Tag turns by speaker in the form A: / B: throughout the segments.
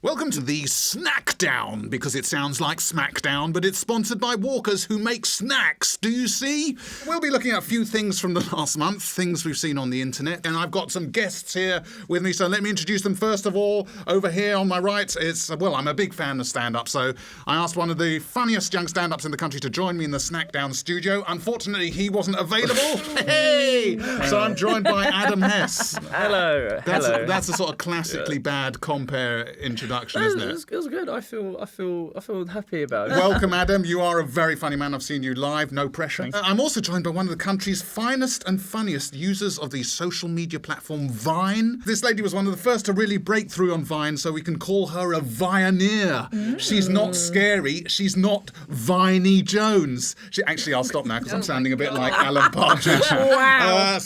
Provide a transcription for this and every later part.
A: Welcome to the Snackdown, because it sounds like Smackdown, but it's sponsored by Walkers, who make snacks, do you see? We'll be looking at a few things from the last month, things we've seen on the internet, and I've got some guests here with me, so let me introduce them. First of all, over here on my right, I'm a big fan of stand-up, so I asked one of the funniest young stand-ups in the country to join me in the Snackdown studio. Unfortunately, he wasn't available. Hey! So I'm joined by Adam Hess.
B: Hello.
A: That's a sort of classically bad compare introduction, isn't it?
B: It was good. I feel happy about it.
A: Welcome, Adam. You are a very funny man. I've seen you live. No pressure. I'm also joined by one of the country's finest and funniest users of the social media platform Vine. This lady was one of the first to really break through on Vine, so we can call her a Vineer. She's not scary. She's not Viney Jones. I'll stop now because I'm sounding a bit like Alan Partridge.
C: Wow.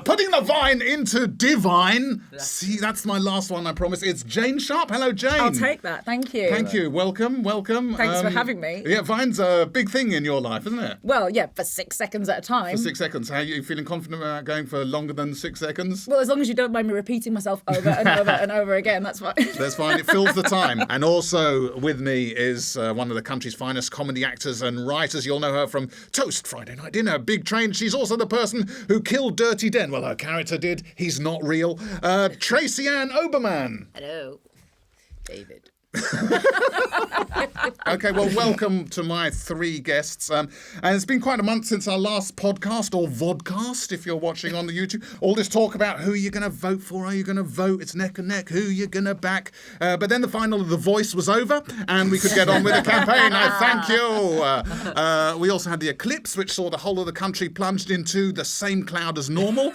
A: Putting the Vine into Divine. See, that's my last one, I promise. It's Jane Sharp. Hello, Jane.
C: I'll take that. Thank you.
A: Thank you. Welcome.
C: Thanks for having me.
A: Yeah, Vine's a big thing in your life, isn't it?
C: Well, yeah, for 6 seconds at a time.
A: For 6 seconds. How are you feeling confident about going for longer than 6 seconds?
C: Well, as long as you don't mind me repeating myself over and over and over again, that's fine.
A: That's fine. It fills the time. And also with me is one of the country's finest comedy actors and writers. You'll know her from Toast, Friday Night Dinner, Big Train. She's also the person who killed Dirty Den. Well, her character did. He's not real. Tracy Ann Oberman.
D: Hello, David.
A: Okay, well, welcome to my three guests. And it's been quite a month since our last podcast, or Vodcast, if you're watching on the YouTube. All this talk about who you're going to vote for, are you going to vote? It's neck and neck, who you're going to back. But then the final of The Voice was over, and we could get on with the campaign. I thank you. We also had the eclipse, which saw the whole of the country plunged into the same cloud as normal.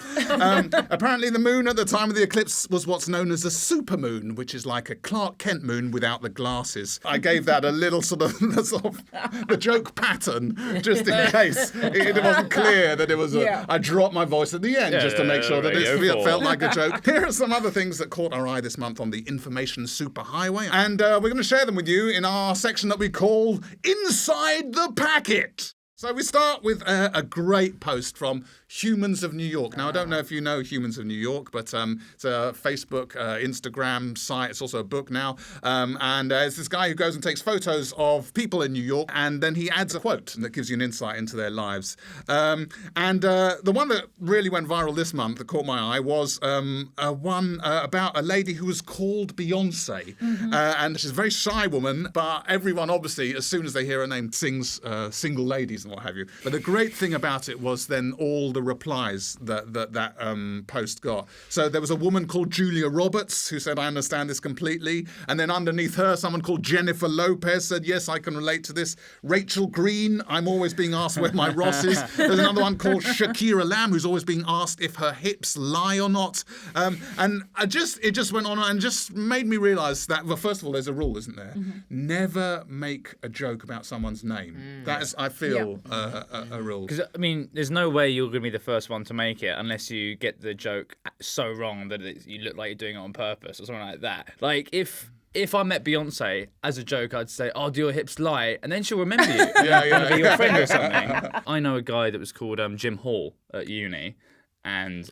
A: Apparently the moon at the time of the eclipse was what's known as a supermoon, which is like a Clark Kent moon without the glasses. I gave that a little sort of the joke pattern, just in case it wasn't clear that it was I dropped my voice at the end just to make sure that it felt like a joke. Here are some other things that caught our eye this month on the information superhighway, and we're going to share them with you in our section that we call Inside the Packet. So we start with a great post from Humans of New York. Now, I don't know if you know Humans of New York, but it's a Facebook, Instagram site. It's also a book now. And it's this guy who goes and takes photos of people in New York, and then he adds a quote that gives you an insight into their lives. The one that really went viral this month that caught my eye was one about a lady who was called Beyonce. And she's a very shy woman, but everyone, obviously, as soon as they hear her name, sings Single Ladies and what have you. But the great thing about it was then all the replies that post got. So there was a woman called Julia Roberts who said, I understand this completely. And then underneath her, someone called Jennifer Lopez said, yes, I can relate to this. Rachel Green, I'm always being asked where my Ross is. There's another one called Shakira Lamb, who's always being asked if her hips lie or not. And it just went on and just made me realise that, well, first of all, there's a rule, isn't there? Never make a joke about someone's name. That is, I feel, a rule.
B: Because, I mean, there's no way you're going to be the first one to make it unless you get the joke so wrong that you look like you're doing it on purpose or something like that. Like, if I met Beyonce as a joke, I'd say, oh, do your hips lie? And then she'll remember you. And be your friend or something. I know a guy that was called Jim Hall at uni. And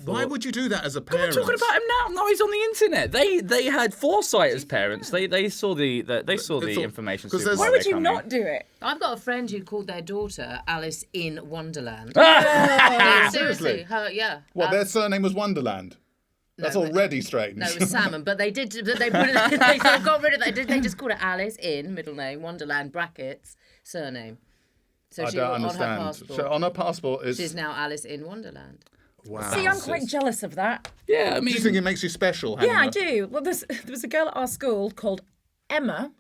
A: why would you do that as a parent?
B: I'm talking about him now. No, he's on the internet. They had foresight as parents. They saw the information.
C: Why would you not do it?
D: I've got a friend who called their daughter Alice in Wonderland.
A: Seriously? What, their surname was Wonderland? That's already strange.
D: No, it was Salmon, but they did. They put it. They got rid of that. They just called it Alice in middle name Wonderland brackets surname. So
A: I don't understand. On her passport,
D: she's now Alice in Wonderland.
A: Wow.
C: See, I'm quite jealous of that.
B: Yeah, I mean,
A: do you think it makes you special?
C: Yeah, I do. Well, there was a girl at our school called Emma,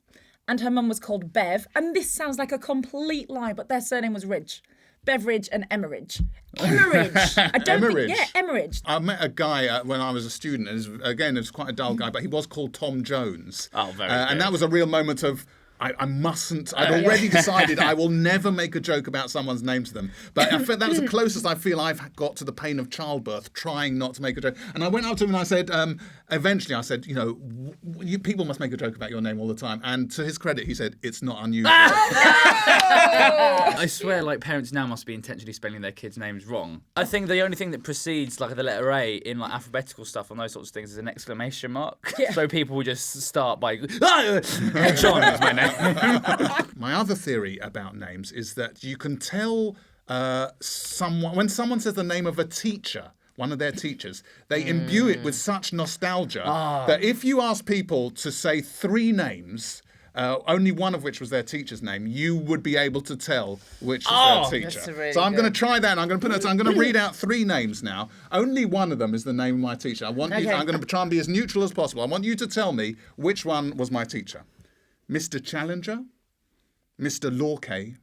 C: and her mum was called Bev. And this sounds like a complete lie, but their surname was Ridge. Beveridge and Emmeridge. Emmeridge. I don't
A: Emmeridge.
C: think... Yeah, Emmeridge.
A: I met a guy when I was a student, and it was quite a dull guy, but he was called Tom Jones.
B: Oh, very good.
A: And that was a real moment of... I mustn't. I'd already decided I will never make a joke about someone's name to them. But that was the closest I feel I've got to the pain of childbirth, trying not to make a joke. And I went up to him and I said, eventually I said, people must make a joke about your name all the time. And to his credit, he said, it's not unusual.
B: I swear, like, parents now must be intentionally spelling their kids' names wrong. I think the only thing that precedes, like, the letter A in, like, alphabetical stuff and those sorts of things is an exclamation mark. Yeah. So people will just start by, John is my name.
A: My other theory about names is that you can tell when someone says the name of a teacher, one of their teachers, they imbue it with such nostalgia that if you ask people to say 3 names, only one of which was their teacher's name, you would be able to tell which is their teacher.
D: Really
A: so I'm going to try that. And I'm going to read out 3 names now. Only one of them is the name of my teacher. I'm going to try and be as neutral as possible. I want you to tell me which one was my teacher. Mr. Challenger, Mr. Lorkay,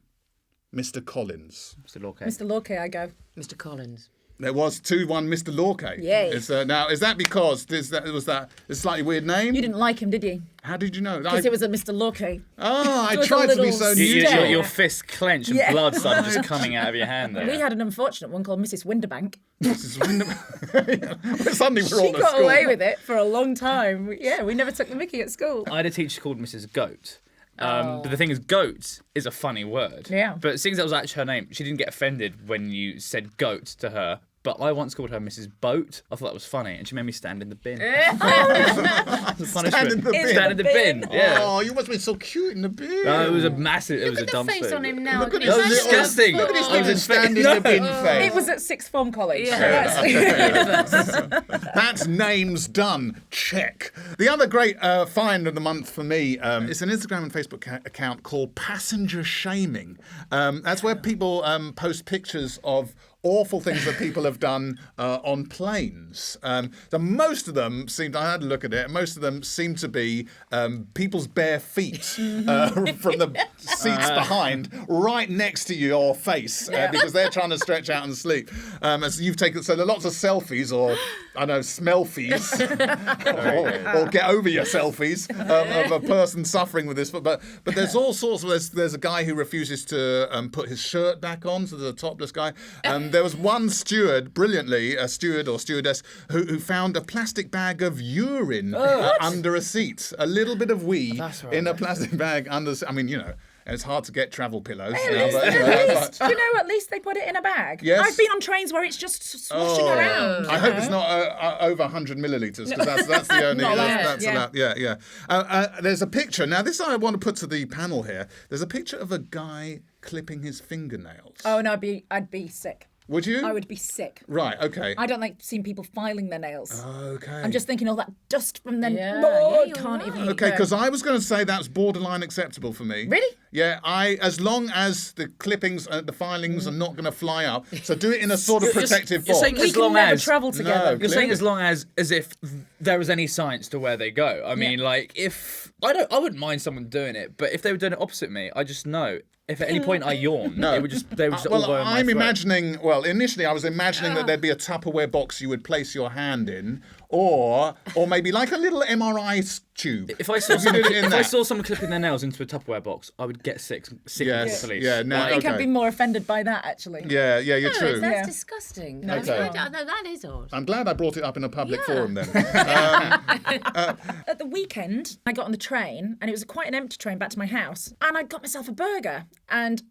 A: Mr. Collins.
B: Mr. Lorkay.
C: Mr. Lorkay, I go.
D: Mr. Collins.
A: There was 2-1 Mr. Lorkay.
C: Yay.
A: Now, is that because was that a slightly weird name?
C: You didn't like him, did you?
A: How did you know?
C: Because it was a Mr. Lorkay.
A: Oh, I
C: It was a
A: tried to be
C: little
A: so
C: stare.
A: neutral.
B: Your fist clenched and blood started just coming out of your hand there.
C: We had an unfortunate one called Mrs. Winterbank.
A: Suddenly we're all
C: She
A: at
C: got
A: school.
C: away with it for a long time. Yeah, we never took the mickey at school.
B: I had a teacher called Mrs. Goat. But the thing is, goat is a funny word.
C: Yeah.
B: But seeing that was actually her name, she didn't get offended when you said goat to her. But I once called her Mrs. Boat. I thought that was funny, and she made me stand in the bin.
A: Stand in the bin.
B: Stand in the bin. Yeah.
A: Oh, you must be so cute in the bin.
B: It was a massive. It was a
D: Look at the
B: dumpster.
D: face on him now.
A: Look at
B: That was
A: his
B: disgusting.
A: Look at his
B: I was
A: little stand in the bin face.
C: It was at sixth form college.
D: Yeah.
A: That's names done. Check. The other great find of the month for me is an Instagram and Facebook account called Passenger Shaming. That's where people post pictures of awful things that people have done on planes. So most of them seemed, I had a look at it, most of them seem to be people's bare feet from the seats behind right next to your face because they're trying to stretch out and sleep. As you've taken, so there are lots of selfies or, I don't know, smell-fies or get over your selfies of a person suffering with this. But there's all sorts of, there's a guy who refuses to put his shirt back on, so there's a topless guy. There was one steward, brilliantly, a steward or stewardess, who found a plastic bag of urine under a seat. A little bit of wee in a plastic bag under. I mean, it's hard to get travel pillows.
C: At least they put it in a bag.
A: Yes.
C: I've been on trains where it's just swashing around.
A: I hope it's not over 100 millilitres because that's the only.
C: Not
A: that's
C: allowed.
A: allowed. Yeah. There's a picture. Now, this I want to put to the panel here. There's a picture of a guy clipping his fingernails.
C: Oh no, I'd be sick.
A: Would you?
C: I would be sick.
A: Right. Okay.
C: I don't like seeing people filing their nails.
A: Okay.
C: I'm just thinking all that dust from them.
D: you're
C: Can't even.
A: Okay, because I was going to say that's borderline acceptable for me.
C: Really?
A: Yeah, as long as the clippings, the filings are not going to fly up. So do it in a sort of protective
B: you're
A: box.
B: saying
C: We
B: as
C: can
B: long
C: never
B: as
C: travel together.
B: You're saying as long as if there was any science to where they go. I mean, like if I wouldn't mind someone doing it, but if they were doing it opposite me, I just know. If at any point I yawn, they would just all go in my
A: I'm
B: throat.
A: imagining. Well, initially I was imagining that there'd be a Tupperware box you would place your hand in, or maybe like a little MRI tube.
B: If I saw someone clipping their nails into a Tupperware box, I would get sick with the police.
A: Yeah. No.
C: I think
A: Okay.
C: I'd be more offended by that actually.
A: Yeah. You're true.
D: That's
C: Yeah.
D: disgusting.
C: No,
D: No, that is odd.
A: I'm glad I brought it up in a public forum then.
C: At the weekend, I got on the train, and it was quite an empty train back to my house, and I got myself a burger. And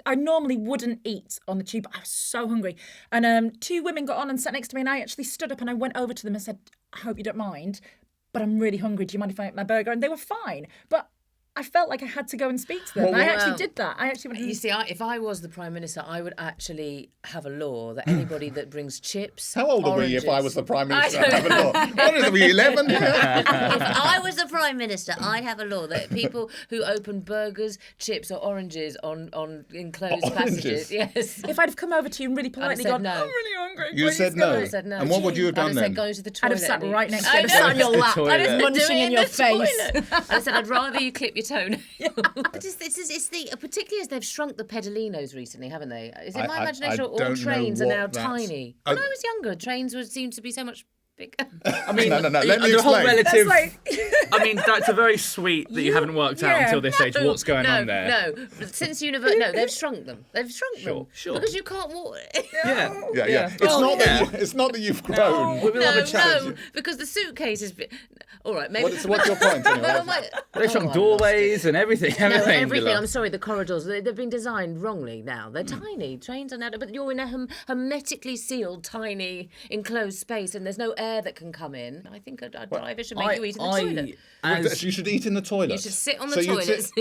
C: I normally wouldn't eat on the tube, but I was so hungry. And 2 women got on and sat next to me, and I actually stood up and I went over to them and said, "I hope you don't mind, but I'm really hungry. Do you mind if I eat my burger?" And they were fine, but I felt like I had to go and speak to them. I actually did that. I actually went.
D: You see, if I was the Prime Minister, I would actually have a law that anybody that brings chips.
A: How old are we if I was the Prime Minister? I'd have a law. What is it, we 11?
D: If I was the Prime Minister, I'd have a law that people who open burgers, chips, or oranges on enclosed passages. Yes.
C: If I'd have come over to you and really politely
D: said
C: gone,
D: no.
C: "I'm really hungry."
A: You
C: please
A: said
C: go."
A: no.
D: I said no.
A: And what would you have
D: I'd
A: done
D: have said
A: then?
D: go to the
C: I'd
D: toilet.
C: have sat
D: and
C: right
D: eat.
C: next to you. I'd have
D: I
C: sat on your
D: know.
C: lap. I'd have
B: Toilet.
C: munching
D: Do it
C: in your
D: the
C: face.
D: toilet. I said I'd rather you clip your toenail. But particularly as they've shrunk the pedalinos recently, haven't they? Is it my
A: I
D: imagination or
A: don't
D: all
A: know
D: trains are
A: what
D: now
A: that's-
D: tiny? When I was younger, trains seemed to be so much bigger.
B: I mean,
A: No, let me
B: the whole
A: explain.
B: relative.
C: That's like.
B: I mean, that's a very sweet that you haven't worked out
C: Yeah.
B: until this age what's going on there.
D: No, since university, no, they've shrunk them. They've shrunk them.
B: Sure.
D: Because you can't walk.
A: Yeah. It's not that you've grown.
B: We'll have a chat.
D: No, because the suitcase is. All right, maybe.
A: What's your point anyway?
B: They've shrunk doorways and everything.
D: No,
B: Everything.
D: everything. I'm sorry, the corridors, they've been designed wrongly now. They're tiny. Trains are now, but you're in a hermetically sealed, tiny, enclosed space and there's no air that can come in. I think a driver should make you eat in the toilet.
A: You should eat in the toilet.
D: You should sit on the toilet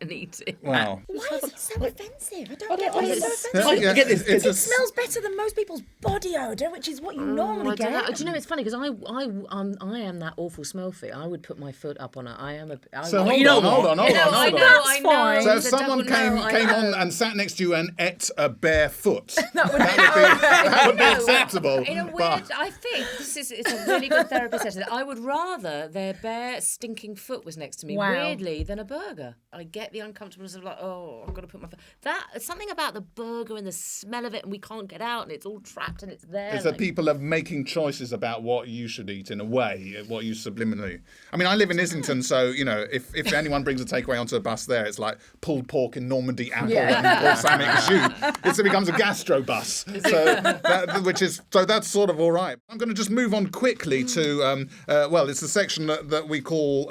D: and eat it.
A: Wow.
C: Why is it so offensive? I don't get why it's so offensive.
A: Yeah,
B: Get this.
A: it's
C: It smells better than most people's body odour, which is what you normally
D: I don't know.
C: get.
D: Do you know, it's funny because I am that awful smell fit. I would put my foot up on it. I am a.
A: So
B: you know
A: hold on.
D: I know.
C: fine.
A: So if
D: It's a
A: someone
D: double no,
A: came
D: I know.
A: on and sat next to you and ate a bare foot,
C: That would
A: that would be
D: No,
A: acceptable.
D: In a weird,
A: but-
D: I think it's a really good therapy session. I would rather their bare stinking foot was next to me,
C: Wow.
D: weirdly, than a burger. I get the uncomfortableness of like, oh, I've got to put my foot. Something about the burger and the smell of it, and we can't get out, and it's all trapped, and it's there.
A: Is that people are making choices about what you should eat in a way, what you subliminally. I mean, I live in Islington, so if anyone brings a takeaway onto a bus there, it's like pulled pork in Normandy apple and balsamic jus. It becomes a gastro bus. So that's sort of all right. I'm going to just move on quickly to it's the section that we call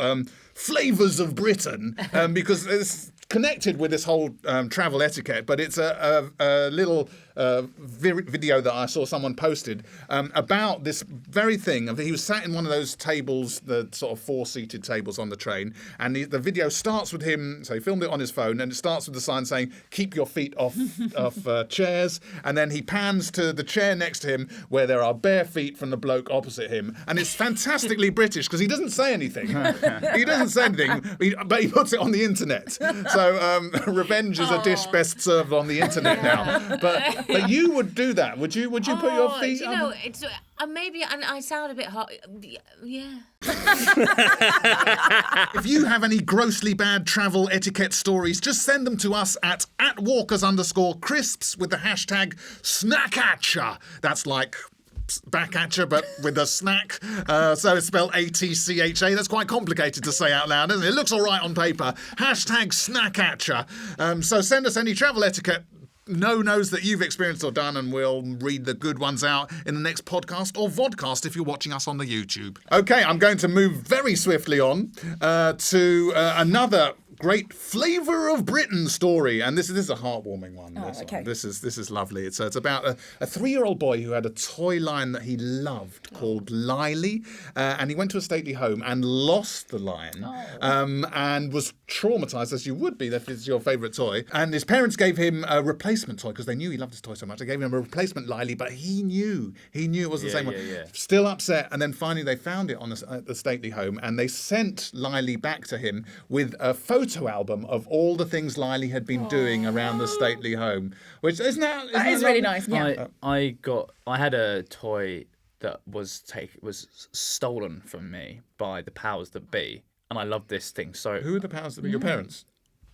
A: flavours of Britain because it's connected with this whole travel etiquette, but it's a little video that I saw someone posted about this very thing. He was sat in one of those tables, the sort of 4-seated tables on the train, and the video starts with him, so he filmed it on his phone, and it starts with the sign saying, keep your feet off chairs, and then he pans to the chair next to him where there are bare feet from the bloke opposite him, and it's fantastically British because he doesn't say anything. But he puts it on the internet. So revenge is a dish best served on the internet now. But you would do that, would you? Would you put your feet?
D: Do you know, it's maybe, and I sound a bit hard. Yeah.
A: If you have any grossly bad travel etiquette stories, just send them to us at @walkers_crisps with the hashtag Snackatcha. That's like back at you, but with a snack. So it's spelled ATCHA. That's quite complicated to say out loud, isn't it? It looks all right on paper. Hashtag Snackatcha. So send us any travel etiquette no-nos that you've experienced or done, and we'll read the good ones out in the next podcast or vodcast if you're watching us on the YouTube. Okay, I'm going to move very swiftly on to another great flavour of Britain story, and this is a heartwarming one.
C: Okay.
A: This is lovely. It's about a 3-year-old boy who had a toy line that he loved called Lily, and he went to a stately home and lost the line, and was traumatised, as you would be if it's your favourite toy. And his parents gave him a replacement toy because they knew he loved his toy so much. They gave him a replacement Lily, but he knew it wasn't the same one. Still upset, and then finally they found it at the stately home, and they sent Lily back to him with a photo album of all the things Lily had been doing around the stately home, which isn't that
C: really nice. Yeah.
B: I had a toy that was stolen from me by the powers that be, and I love this thing. So
A: who are the powers that be? Your parents?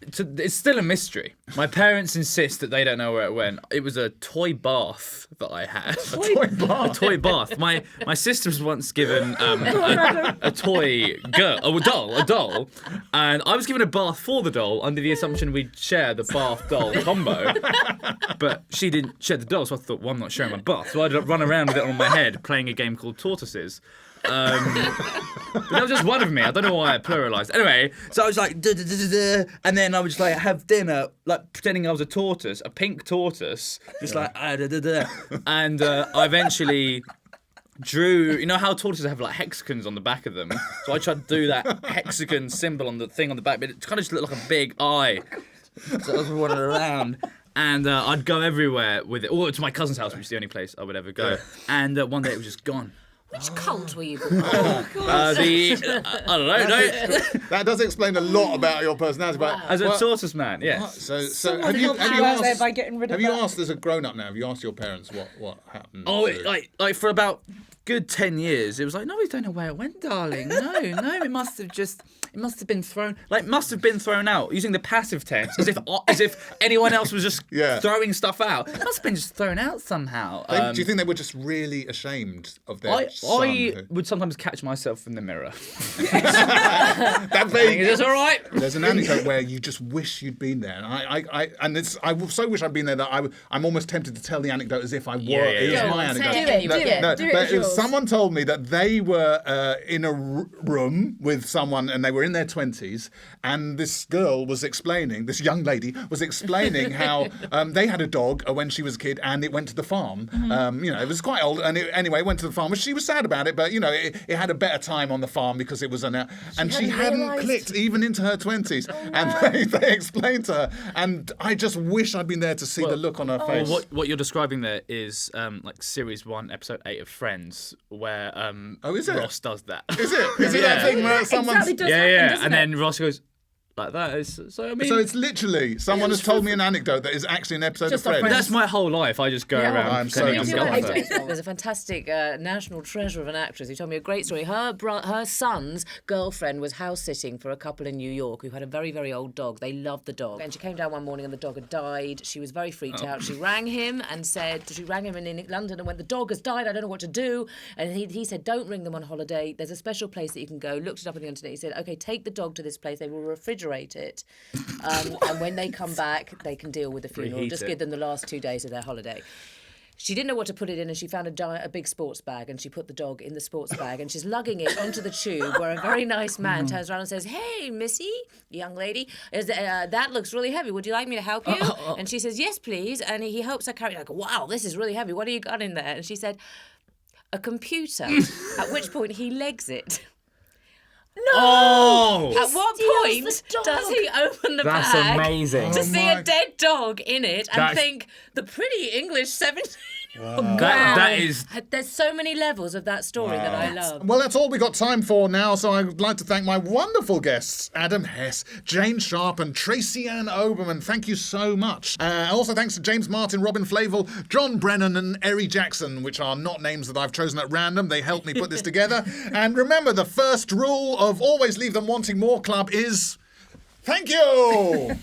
B: It's still a mystery. My parents insist that they don't know where it went. It was a toy bath that I had. A toy bath. My sister was once given a toy girl, a doll, and I was given a bath for the doll under the assumption we'd share the bath doll combo. But she didn't share the doll, so I thought, well, I'm not sharing my bath. So I'd run around with it on my head playing a game called Tortoises. But that was just one of me. I don't know why I pluralised. Anyway, so I was like, and then I would just like have dinner, like pretending I was a tortoise, a pink tortoise, just like, and I eventually drew. You know how tortoises have like hexagons on the back of them? So I tried to do that hexagon symbol on the thing on the back, but it kind of just looked like a big eye. So I was running around. And I'd go everywhere with it, or to my cousin's house, which is the only place I would ever go. And one day it was just gone.
D: Which cult were you born?
B: I don't know.
A: That does explain a lot about your personality. But
B: As a tortoise man, yes.
A: So have you
C: out there
A: asked?
C: by getting rid of
A: Have you
C: that.
A: asked as a grown-up now? Have you asked your parents what happened?
B: Oh, like for about good 10 years, it was like, no, we don't know where it went, darling. No, it must have been thrown out, using the passive tense, as if anyone else was just throwing stuff out. It must have been just thrown out somehow.
A: Do you think they were just really ashamed of their son?
B: I would sometimes catch myself in the mirror.
A: It's
B: all right.
A: There's an anecdote where you just wish you'd been there, and I so wish I'd been there that I'm almost tempted to tell the anecdote as if I were. It was my anecdote.
C: Do it.
A: Someone told me that they were in a room with someone, and they were in their 20s, and this young lady was explaining how they had a dog when she was a kid, and it went to the farm. It was quite old, and it went to the farm. She was sad about it, but it had a better time on the farm because it was and she hadn't clicked even into her 20s. And they explained to her, and I just wish I'd been there to see the look on her face.
B: What you're describing there is like series 1, episode 8 of Friends, where
A: is it?
B: Ross does that.
A: Is it? Is it that thing where someone's...
C: Exactly does happen,
B: and then Ross goes like that. So
A: it's literally someone has told me an anecdote that is actually an episode of Friends.
B: That's my whole life. I just go around.
A: I'm so disappointed.
D: There's a fantastic national treasure of an actress who told me a great story. Her son's girlfriend was house sitting for a couple in New York who had a very, very old dog. They loved the dog, and she came down one morning and the dog had died. She was very freaked out. She rang him in London and went, "The dog has died. I don't know what to do." And he said, "Don't ring them on holiday. There's a special place that you can go." Looked it up on the internet. He said, "Okay, take the dog to this place. They will refrigerate it, and when they come back, they can deal with the funeral. Just give them the last 2 days of their holiday." She didn't know what to put it in, and she found a big sports bag, and she put the dog in the sports bag, and she's lugging it onto the tube, where a very nice man turns around and says, "Hey, Missy, young lady, that looks really heavy. Would you like me to help you?" And she says, "Yes, please." And he helps her carry it. Like, "Wow, this is really heavy. What do you got in there?" And she said, "A computer." At which point he legs it.
C: No!
B: Oh!
D: At what point does he open the bag?
B: That's amazing.
D: To see a dead dog in it and think, the pretty English 17...
A: Wow.
B: That is...
D: There's so many levels of that story that I love.
A: Well, that's all we got time for now, so I'd like to thank my wonderful guests, Adam Hess, Jane Sharp and Tracy Ann Oberman. Thank you so much. Also thanks to James Martin, Robin Flavel, John Brennan and Eri Jackson, which are not names that I've chosen at random. They helped me put this together. And remember, the first rule of Always Leave Them Wanting More Club is... Thank you!